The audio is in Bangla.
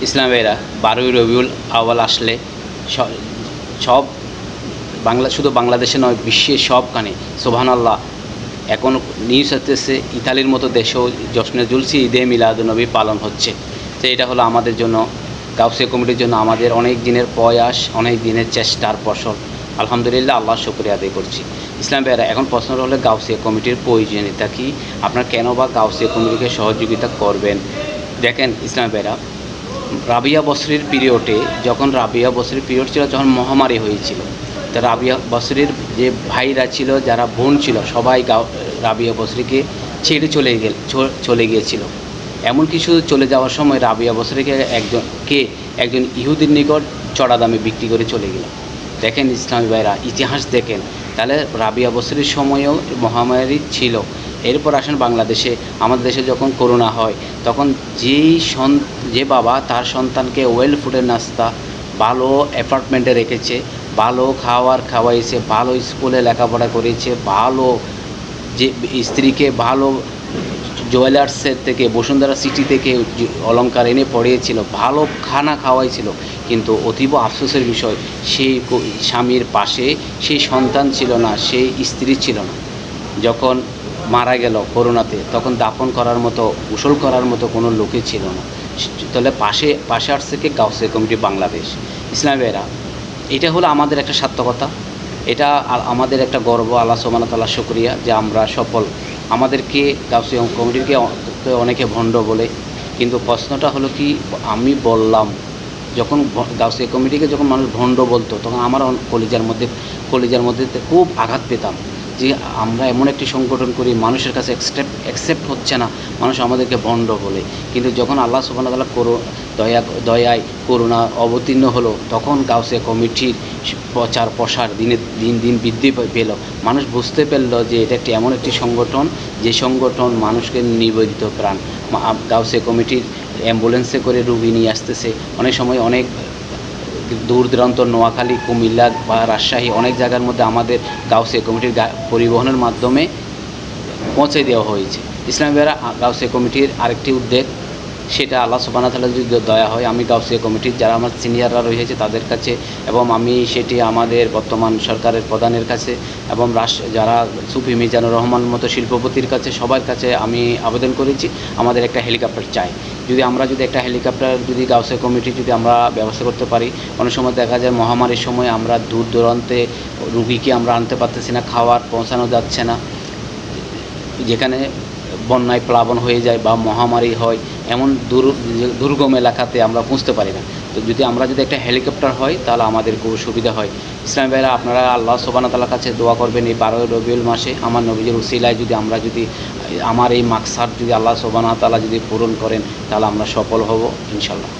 ইসলাম ভাইরা 12ই রবিউল আউয়াল আসলে সব শুধু বাংলাদেশে নয়, বিশ্বের সবখানে সুবহানাল্লাহ। এখন নিউজ আসতেছে ইতালির মতো দেশেও জশ্নে জুলসি ঈদে মিলাদুন্নবী পালন হচ্ছে। তো এটা হলো আমাদের জন্য, গাউসিয়া কমিটির জন্য আমাদের অনেক দিনের প্রয়াস, অনেক দিনের চেষ্টার ফসল। আলহামদুলিল্লাহ, আল্লাহ শুকরিয়া আদায় করছি। ইসলাম ভাইরা, এখন প্রশ্নটা হলো গাউসিয়া কমিটির প্রয়োজনীয়তা কী, আপনার কেন বা গাউসিয়া কমিটিকে সহযোগিতা করবেন। দেখেন ইসলাম ভাইরা, রাবিয়া বসরির পিরিয়ডে, যখন রাবিয়া বসরির পিরিয়ড ছিল, যখন মহামারী হয়েছিল, তো রাবিয়া বসরির যে ভাইরা ছিল, যারা বোন ছিল, সবাই রাবিয়া বসরিকে ছেড়ে চলে গিয়েছিল। এমন কিছু চলে যাওয়ার সময় রাবিয়া বসরিকে একজন ইহুদির নিকট চড়া দামে বিক্রি করে চলে গেল। দেখেন ইসলামী ভাইরা, ইতিহাস দেখেন। তাহলে রাবিয়া বসরির সময়েও মহামারী ছিল। এরপর আসেন বাংলাদেশে, আমাদের দেশে যখন করোনা হয়, তখন যে বাবা তার সন্তানকে ওয়েল ফুডের নাস্তা, ভালো অ্যাপার্টমেন্টে রেখেছে, ভালো খাওয়াইছে, ভালো স্কুলে লেখাপড়া করেছে, ভালো যে স্ত্রীকে ভালো জুয়েলার্সের থেকে, বসুন্ধরা সিটি থেকে অলংকার এনে পড়িয়েছিল, ভালো খানা খাওয়াইছিল, কিন্তু অতীব আফসোসের বিষয়, সেই স্বামীর পাশে সেই সন্তান ছিল না, সেই স্ত্রী ছিল না। যখন মারা গেল করোনাতে, তখন দাফন করার মতো, গোসল করার মতো কোনো লোকই ছিল না। তাহলে পাশে আসছে কি গাউসিয়া কমিটি বাংলাদেশ। ইসলামী ভাইরা, এটা হলো আমাদের একটা সার্থকতা, এটা আমাদের একটা গর্ব। আল্লাহ সুবহানাহু ওয়া তাআলা শুকরিয়া যে আমরা সফল। আমাদেরকে গাউসিয়া কমিটিকে অনেকে ভণ্ড বলে, কিন্তু প্রশ্নটা হলো কি, আমি বললাম, যখন গাউসিয়া কমিটিকে যখন মানুষ ভণ্ড বলতো, তখন আমার কলিজার মধ্যে খুব আঘাত পেতাম যে আমরা এমন একটি সংগঠন করি, মানুষের কাছে অ্যাকসেপ্ট হচ্ছে না, মানুষ আমাদেরকে ভণ্ড বলে। কিন্তু যখন আল্লাহ সুবহানাহু ওয়া তাআলা দয়ায় করোনা অবতীর্ণ হলো, তখন গাউসিয়া কমিটির প্রচার প্রসার দিন বৃদ্ধি পেল। মানুষ বুঝতে পারল যে এটা এমন একটি সংগঠন, যে সংগঠন মানুষকে নিবেদিত প্রাণ। গাউসিয়া কমিটির অ্যাম্বুলেন্সে করে রুগী নিয়ে আসতেছে, অনেক সময় অনেক দূর দূরান্ত, নোয়াখালী, কুমিল্লা বা রাজশাহী, অনেক জায়গার মধ্যে আমাদের গাউসিয়া কমিটির পরিবহনের মাধ্যমে পৌঁছে দেওয়া হয়েছে। ইসলামী ভাইরা, গাউসিয়া কমিটির আরেকটি উদ্যোগ, সেটা আল্লাহ সুবহানাহু ওয়া তাআলা যদি দয়া হয়, আমি গাউসিয়া কমিটির যারা আমার সিনিয়ররা রয়েছে তাদের কাছে, এবং আমি সেটি আমাদের বর্তমান সরকারের প্রধানের কাছে, এবং যারা সুফি মিজানুর রহমান মতো শিল্পপতির কাছে, সবার কাছে আমি আবেদন করেছি, আমাদের একটা হেলিকপ্টার চাই। আমরা যদি একটা হেলিকপ্টার গাউসিয়া কমিটি আমরা ব্যবস্থা করতে পারি। অনেক সময় দেখা যায় মহামারীর সময় আমরা দূর দূরান্তে রুগীকে আমরা আনতে পারতেছি না, খাবার পৌঁছানো যাচ্ছে না, যেখানে বন্যায় প্লাবন হয়ে যায় বা মহামারী হয়, এমন দুর্গম এলাকাতে আমরা পৌঁছতে পারি না। তো আমরা যদি একটা হেলিকপ্টার হয়, তাহলে আমাদের খুব সুবিধা হয়। ইসলামী ভাইরা, আপনারা আল্লাহ সুবহানাহু ওয়া তাআলার কাছে দোয়া করবেন, এই 12 রবিউল মাসে আমার নবীজির উসিলায় আমরা আমার এই মাকসাদ আল্লাহ সুবহানাহু ওয়া তাআলা পূরণ করেন, তাহলে আমরা সফল হব ইনশাআল্লাহ।